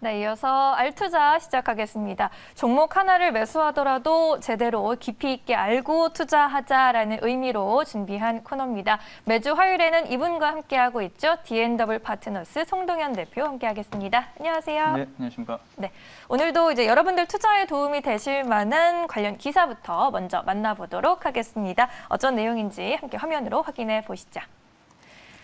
네, 이어서 알투자 시작하겠습니다. 종목 하나를 매수하더라도 제대로 깊이 있게 알고 투자하자라는 의미로 준비한 코너입니다. 매주 화요일에는 이분과 함께하고 있죠. D&W 파트너스 송동현 대표 함께하겠습니다. 안녕하세요. 네, 안녕하십니까. 네, 오늘도 이제 여러분들 투자에 도움이 되실 만한 관련 기사부터 먼저 만나보도록 하겠습니다. 어떤 내용인지 함께 화면으로 확인해 보시죠.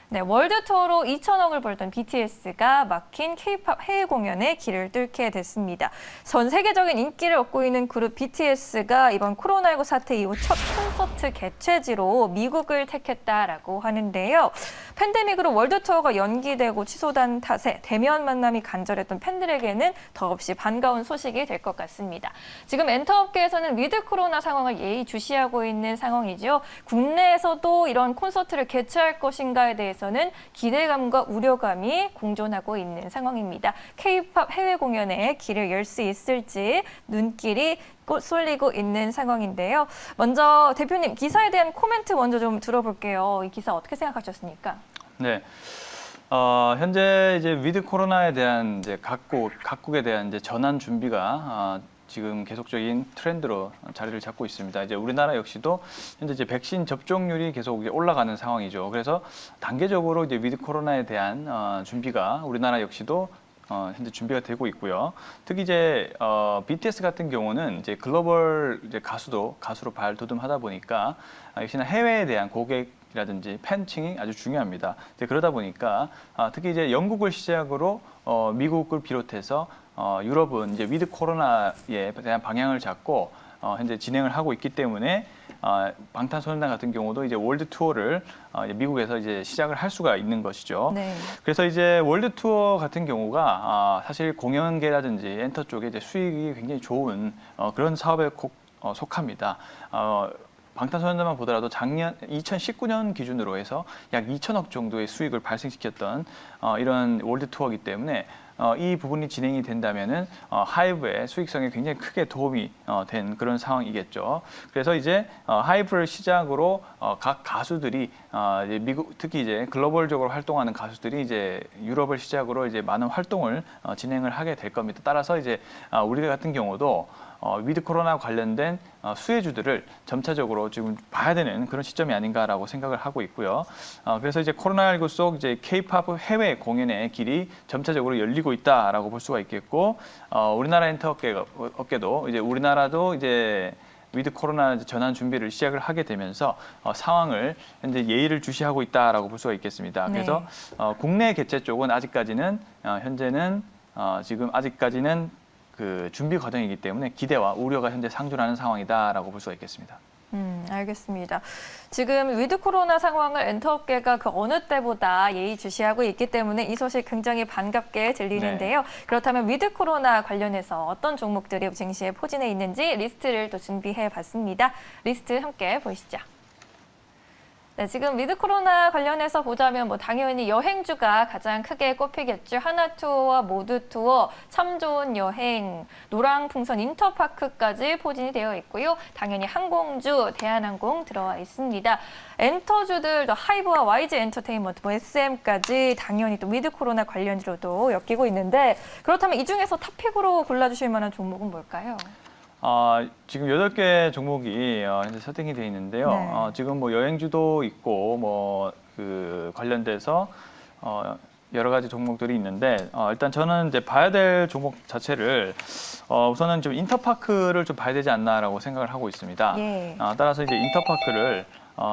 네, 월드 투어로 2천억을 벌던 BTS가 막힌 K-팝 해외 공연에 길을 뚫게 됐습니다. 전 세계적인 인기를 얻고 있는 그룹 BTS가 이번 코로나19 사태 이후 첫 콘서트 개최지로 미국을 택했다라고 하는데요. 팬데믹으로 월드 투어가 연기되고 취소된 탓에 대면 만남이 간절했던 팬들에게는 더없이 반가운 소식이 될 것 같습니다. 지금 엔터업계에서는 위드 코로나 상황을 예의주시하고 있는 상황이죠. 국내에서도 이런 콘서트를 개최할 것인가에 대해서는 기대감과 우려감이 공존하고 있는 상황입니다. K-팝 해외 공연에 길을 열 수 있을지 눈길이 쏠리고 있는 상황인데요. 먼저 대표님 기사에 대한 코멘트 먼저 좀 들어볼게요. 이 기사 어떻게 생각하셨습니까? 네. 현재 이제 위드 코로나에 대한 이제 각국에 대한 이제 전환 준비가 지금 계속적인 트렌드로 자리를 잡고 있습니다. 이제 우리나라 역시도 현재 이제 백신 접종률이 계속 이제 올라가는 상황이죠. 그래서 단계적으로 이제 위드 코로나에 대한 준비가 우리나라 역시도 현재 준비가 되고 있고요. 특히 이제 BTS 같은 경우는 이제 글로벌 이제 가수로 발돋움하다 보니까 역시나 해외에 대한 고객이라든지 팬층이 아주 중요합니다. 이제 그러다 보니까 특히 이제 영국을 시작으로 미국을 비롯해서 유럽은 이제 위드 코로나에 대한 방향을 잡고 현재 진행을 하고 있기 때문에 방탄소년단 같은 경우도 이제 월드 투어를 이제 미국에서 이제 시작을 할 수가 있는 것이죠. 네. 그래서 이제 월드 투어 같은 경우가 사실 공연계라든지 엔터 쪽에 이제 수익이 굉장히 좋은 그런 사업에 속합니다. 방탄소년단만 보더라도 작년 2019년 기준으로 해서 약 2천억 정도의 수익을 발생시켰던 이런 월드 투어이기 때문에 이 부분이 진행이 된다면은 하이브의 수익성에 굉장히 크게 도움이 된 그런 상황이겠죠. 그래서 이제 하이브를 시작으로 각 가수들이 이제 미국 특히 이제 글로벌적으로 활동하는 가수들이 이제 유럽을 시작으로 이제 많은 활동을 진행을 하게 될 겁니다. 따라서 이제 우리 같은 경우도 위드 코로나 관련된 수혜주들을 점차적으로 지금 봐야 되는 그런 시점이 아닌가라고 생각을 하고 있고요. 그래서 이제 코로나19 속 이제 K-팝 해외 공연의 길이 점차적으로 열리고 있다라고 볼 수가 있겠고, 우리나라 엔터 업계도 이제 우리나라도 이제 위드 코로나 전환 준비를 시작을 하게 되면서 상황을 현재 예의를 주시하고 있다라고 볼 수가 있겠습니다. 그래서 국내 개최 쪽은 아직까지는 현재는 지금 아직까지는 그 준비 과정이기 때문에 기대와 우려가 현재 상존하는 상황이다라고 볼 수가 있겠습니다. 알겠습니다. 지금 위드 코로나 상황을 엔터업계가 그 어느 때보다 예의주시하고 있기 때문에 이 소식 굉장히 반갑게 들리는데요. 네. 그렇다면 위드 코로나 관련해서 어떤 종목들이 증시에 포진해 있는지 리스트를 또 준비해 봤습니다. 리스트 함께 보시죠. 네, 지금 위드 코로나 관련해서 보자면 뭐 당연히 여행주가 가장 크게 꼽히겠죠. 하나투어와 모두투어, 참 좋은 여행, 노랑풍선 인터파크까지 포진이 되어 있고요. 당연히 항공주, 대한항공 들어와 있습니다. 엔터주들, 하이브와 YG 엔터테인먼트, 뭐 SM까지 당연히 또 위드 코로나 관련주로도 엮이고 있는데 그렇다면 이 중에서 탑픽으로 골라주실 만한 종목은 뭘까요? 지금 8개 종목이 현재 세팅이 되어 있는데요. 네. 지금 뭐 여행주도 있고 뭐 그 관련돼서 여러 가지 종목들이 있는데 일단 저는 이제 봐야 될 종목 자체를 우선은 좀 인터파크를 좀 봐야 되지 않나라고 생각을 하고 있습니다. 예. 따라서 이제 인터파크를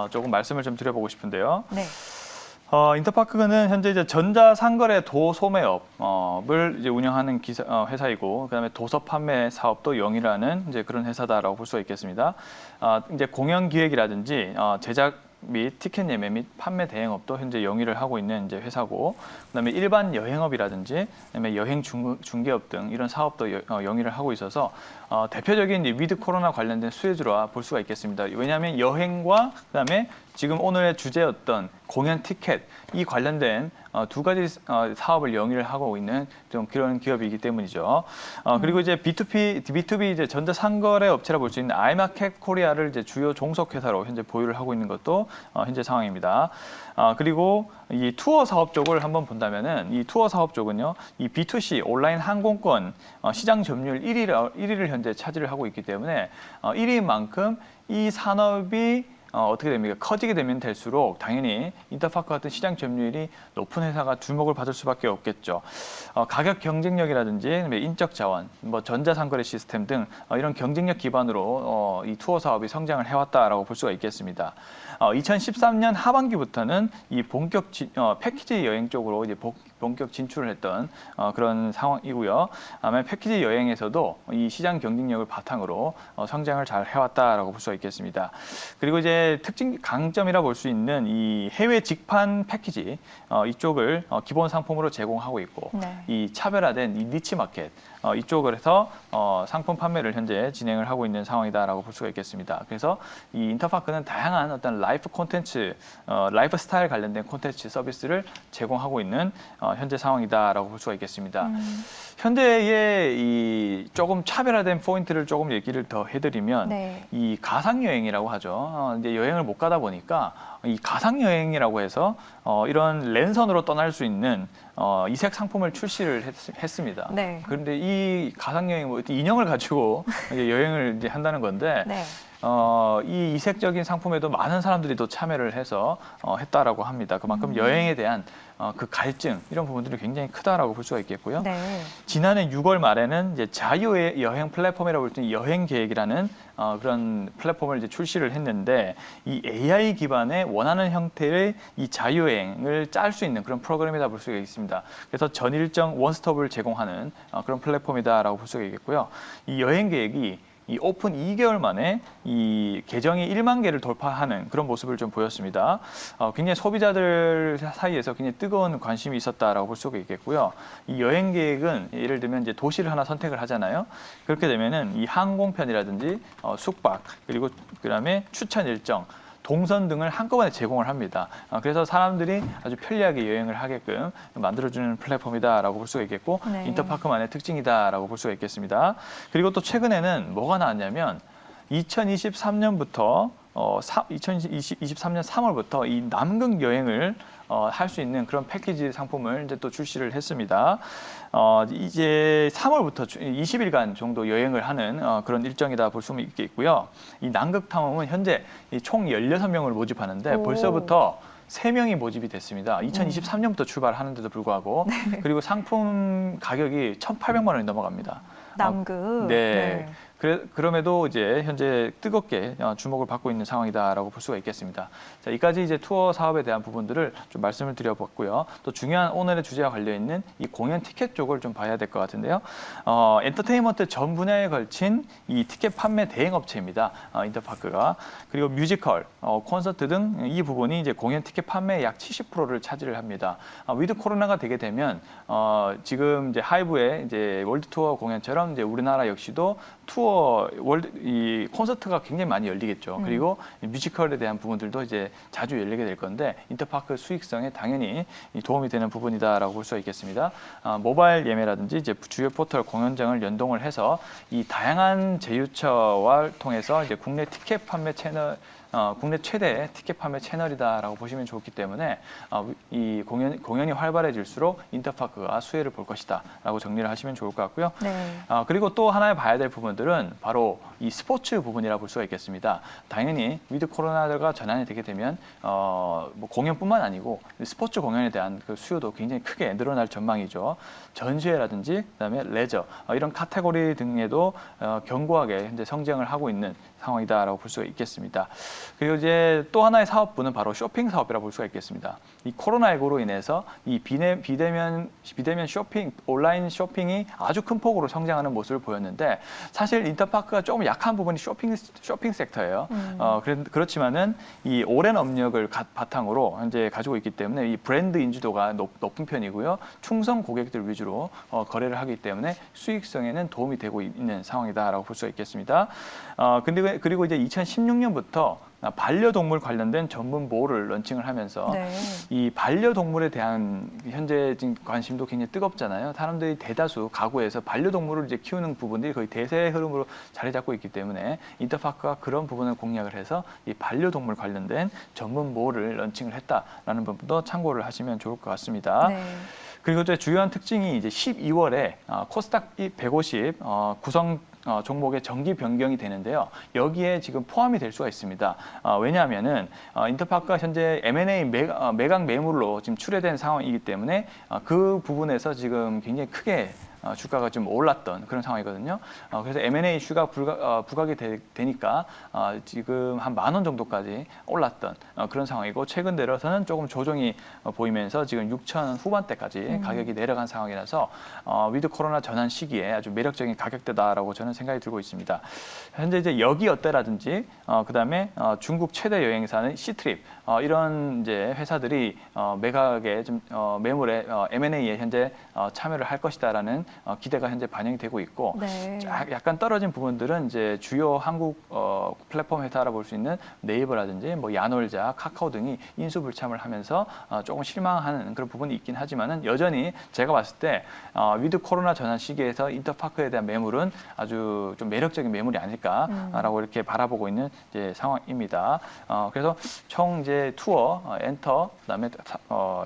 조금 말씀을 좀 드려보고 싶은데요. 네. 인터파크는 현재 이제 전자상거래 도소매업을 이제 운영하는 회사이고, 그다음에 도서 판매 사업도 영위라는 이제 그런 회사다라고 볼 수가 있겠습니다. 이제 공연 기획이라든지 제작 및 티켓 예매 및 판매 대행업도 현재 영위를 하고 있는 이제 회사고, 그다음에 일반 여행업이라든지 그다음에 여행 중개업 등 이런 사업도 영위를 하고 있어서 대표적인 위드 코로나 관련된 수혜주라 볼 수가 있겠습니다. 왜냐하면 여행과 그다음에 지금 오늘의 주제였던 공연 티켓 이 관련된 두 가지 사업을 영위를 하고 있는 좀 그런 기업이기 때문이죠. 그리고 이제 B2B 이제 전자상거래 업체라 볼 수 있는 아이마켓 코리아를 이제 주요 종속 회사로 현재 보유를 하고 있는 것도 현재 상황입니다. 그리고 이 투어 사업 쪽을 한번 본다면은 이 투어 사업 쪽은요, 이 B2C 온라인 항공권 시장 점유율 1위를 현재 차지를 하고 있기 때문에 1위인 만큼 이 산업이 어떻게 됩니까? 커지게 되면 될수록 당연히 인터파크 같은 시장 점유율이 높은 회사가 주목을 받을 수밖에 없겠죠. 가격 경쟁력이라든지 인적 자원, 뭐 전자상거래 시스템 등 이런 경쟁력 기반으로 이 투어 사업이 성장을 해왔다라고 볼 수가 있겠습니다. 2013년 하반기부터는 이 본격 패키지 여행 쪽으로 이제 본격 진출을 했던 그런 상황이고요. 아마 패키지 여행에서도 이 시장 경쟁력을 바탕으로 성장을 잘 해왔다라고 볼 수가 있겠습니다. 그리고 이제 특징 강점이라 볼 수 있는 이 해외 직판 패키지 이쪽을 기본 상품으로 제공하고 있고 네. 이 차별화된 이 니치 마켓 이쪽을 해서 상품 판매를 현재 진행을 하고 있는 상황이다라고 볼 수가 있겠습니다. 그래서 이 인터파크는 다양한 어떤 라이프 콘텐츠, 라이프 스타일 관련된 콘텐츠 서비스를 제공하고 있는 현재 상황이다라고 볼 수가 있겠습니다. 현대의 이 조금 차별화된 포인트를 조금 얘기를 더 해드리면 네. 이 가상 여행이라고 하죠. 이제 여행을 못 가다 보니까 이 가상 여행이라고 해서 이런 랜선으로 떠날 수 있는 이색 상품을 출시를 했습니다. 네. 그런데 이 가상 여행 뭐 인형을 가지고 이제 여행을 이제 한다는 건데. 네. 이 이색적인 상품에도 많은 사람들이 또 참여를 해서 했다라고 합니다. 그만큼 여행에 대한 그 갈증 이런 부분들이 굉장히 크다라고 볼 수가 있겠고요. 네. 지난해 6월 말에는 이제 자유의 여행 플랫폼이라고 볼 수 있는 여행 계획이라는 그런 플랫폼을 이제 출시를 했는데 이 AI 기반의 원하는 형태의 이 자유여행을 짤 수 있는 그런 프로그램이다 볼 수가 있습니다. 그래서 전일정 원스톱을 제공하는 그런 플랫폼이다라고 볼 수가 있겠고요. 이 여행 계획이 이 오픈 2개월 만에 이 계정이 1만 개를 돌파하는 그런 모습을 좀 보였습니다. 굉장히 소비자들 사이에서 굉장히 뜨거운 관심이 있었다라고 볼 수가 있겠고요. 이 여행 계획은 예를 들면 이제 도시를 하나 선택을 하잖아요. 그렇게 되면은 이 항공편이라든지 숙박 그리고 그다음에 추천 일정 동선 등을 한꺼번에 제공을 합니다. 그래서 사람들이 아주 편리하게 여행을 하게끔 만들어주는 플랫폼이다라고 볼 수가 있겠고 네. 인터파크만의 특징이다라고 볼 수가 있겠습니다. 그리고 또 최근에는 뭐가 나왔냐면 2023년부터 2023년 3월부터 이 남극 여행을 할 수 있는 그런 패키지 상품을 이제 또 출시를 했습니다. 이제 3월부터 20일간 정도 여행을 하는 그런 일정이다 볼 수 있겠고요. 이 남극 탐험은 현재 총 16명을 모집하는데 오. 벌써부터 3명이 모집이 됐습니다. 2023년부터 출발하는데도 불구하고 그리고 상품 가격이 1,800만 원이 넘어갑니다. 남극. 네. 그럼에도 이제 현재 뜨겁게 주목을 받고 있는 상황이다라고 볼 수가 있겠습니다. 자, 이까지 이제 투어 사업에 대한 부분들을 좀 말씀을 드려봤고요. 또 중요한 오늘의 주제와 관련 있는 이 공연 티켓 쪽을 좀 봐야 될 것 같은데요. 엔터테인먼트 전 분야에 걸친 이 티켓 판매 대행 업체입니다. 인터파크가. 그리고 뮤지컬, 콘서트 등 이 부분이 이제 공연 티켓 판매의 약 70%를 차지를 합니다. 위드 코로나가 되게 되면 지금 이제 하이브의 이제 월드 투어 공연처럼 이제 우리나라 역시도 투어 이 콘서트가 굉장히 많이 열리겠죠. 그리고 뮤지컬에 대한 부분들도 이제 자주 열리게 될 건데 인터파크 수익성에 당연히 도움이 되는 부분이다라고 볼 수 있겠습니다. 모바일 예매라든지 이제 주요 포털 공연장을 연동을 해서 이 다양한 제휴처와 통해서 이제 국내 티켓 판매 채널 국내 최대 티켓 판매 채널이다라고 보시면 좋기 때문에 이 공연이 활발해질수록 인터파크가 수혜를 볼 것이다라고 정리를 하시면 좋을 것 같고요. 네. 그리고 또 하나의 봐야 될 부분들은 바로 이 스포츠 부분이라 볼 수가 있겠습니다. 당연히 위드 코로나가 전환이 되게 되면 뭐 공연뿐만 아니고 스포츠 공연에 대한 그 수요도 굉장히 크게 늘어날 전망이죠. 전시회라든지 그다음에 레저 이런 카테고리 등에도 견고하게 현재 성장을 하고 있는 상황이다라고 볼 수가 있겠습니다. 그리고 이제 또 하나의 사업부는 바로 쇼핑 사업이라고 볼 수가 있겠습니다. 이 코로나19로 인해서 이 비대면 쇼핑, 온라인 쇼핑이 아주 큰 폭으로 성장하는 모습을 보였는데 사실 인터파크가 조금 약한 부분이 쇼핑 섹터예요. 그렇지만은 이 오랜 업력을 바탕으로 현재 가지고 있기 때문에 이 브랜드 인지도가 높은 편이고요. 충성 고객들 위주로 거래를 하기 때문에 수익성에는 도움이 되고 있는 상황이다라고 볼 수가 있겠습니다. 그리고 이제 2016년부터 반려동물 관련된 전문 몰을 런칭을 하면서 네. 이 반려동물에 대한 현재 지금 관심도 굉장히 뜨겁잖아요. 사람들이 대다수 가구에서 반려동물을 이제 키우는 부분들이 거의 대세 흐름으로 자리 잡고 있기 때문에 인터파크가 그런 부분을 공략을 해서 이 반려동물 관련된 전문 몰을 런칭을 했다라는 부분도 참고를 하시면 좋을 것 같습니다. 네. 그리고 또 주요한 특징이 이제 12월에 코스닥 150 구성 종목의 정기 변경이 되는데요. 여기에 지금 포함이 될 수가 있습니다. 왜냐하면은 인터파크가 현재 M&A 매각 매물로 지금 출회된 상황이기 때문에 그 부분에서 지금 굉장히 크게 주가가 좀 올랐던 그런 상황이거든요. 그래서 M&A 이슈가 부각이 되니까 지금 한 10,000원 정도까지 올랐던 그런 상황이고 최근 들어서는 조금 조정이 보이면서 지금 6,000원 후반대까지 가격이 내려간 상황이라서 위드 코로나 전환 시기에 아주 매력적인 가격대다라고 저는 생각이 들고 있습니다. 현재 이제 여기 어때라든지 그다음에 중국 최대 여행사는 시트립 이런 이제 회사들이 매각에 좀 매물에 M&A에 현재 참여를 할 것이다라는 기대가 현재 반영이 되고 있고 네. 약간 떨어진 부분들은 이제 주요 한국 플랫폼 회사라 볼 수 있는 네이버라든지 뭐 야놀자, 카카오 등이 인수불참을 하면서 조금 실망하는 그런 부분이 있긴 하지만은 여전히 제가 봤을 때 위드 코로나 전환 시기에서 인터파크에 대한 매물은 아주 좀 매력적인 매물이 아닐까라고 이렇게 바라보고 있는 이제 상황입니다. 그래서 총 이제 투어, 엔터, 그다음에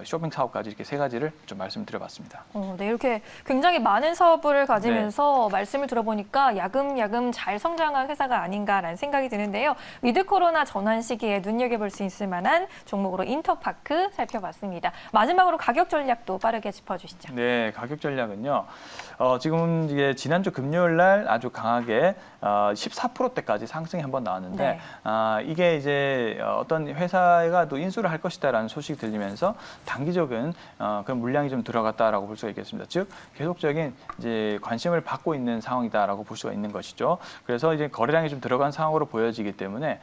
쇼핑 사업까지 이렇게 세 가지를 좀 말씀드려봤습니다. 네, 이렇게 굉장히 많은 사업을 가지면서 말씀을 들어보니까 야금야금 잘 성장한 회사가 아닌가라는 생각이 드는데요. 위드 코로나 전환 시기에 눈여겨볼 수 있을 만한 종목으로 인터파크 살펴봤습니다. 마지막으로 가격 전략도 빠르게 짚어주시죠. 네, 가격 전략은요. 지금 이게 지난주 금요일 날 아주 강하게 14%대까지 상승이 한번 나왔는데 네. 이게 이제 어떤 회사가 또 인수를 할 것이다라는 소식이 들리면서 단기적인 그런 물량이 좀 들어갔다라고 볼 수가 있겠습니다. 즉 계속적인 이제 관심을 받고 있는 상황이다라고 볼 수가 있는 것이죠. 그래서 이제 거래량이 좀 들어간 상황으로 보여지기 때문에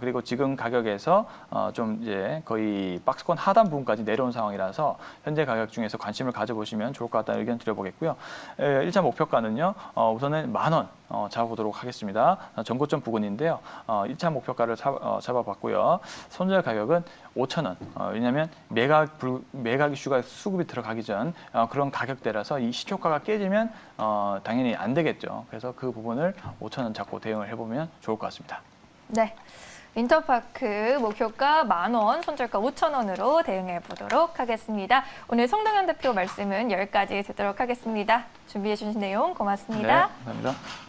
그리고 지금 가격에서 좀 이제 거의 박스권 하단 부분까지 내려온 상황이라서 현재 가격 중에서 관심을 가져보시면 좋을 것 같다는 의견 드려보겠고요. 1차 목표가는요. 우선은 10,000원 잡아보도록 하겠습니다. 전고점 부근인데요. 1차 목표가를 잡아봤고요. 손절 가격은 5,000원. 왜냐하면 매각 이슈가 수급이 들어가기 전 그런 가격대라서 이 시초가가 깨지면 당연히 안 되겠죠. 그래서 그 부분을 5,000원 잡고 대응을 해보면 좋을 것 같습니다. 네. 인터파크 목표가 10,000원, 손절가 5,000원으로 대응해 보도록 하겠습니다. 오늘 송동현 대표 말씀은 여기까지 듣도록 하겠습니다. 준비해 주신 내용 고맙습니다. 네, 감사합니다.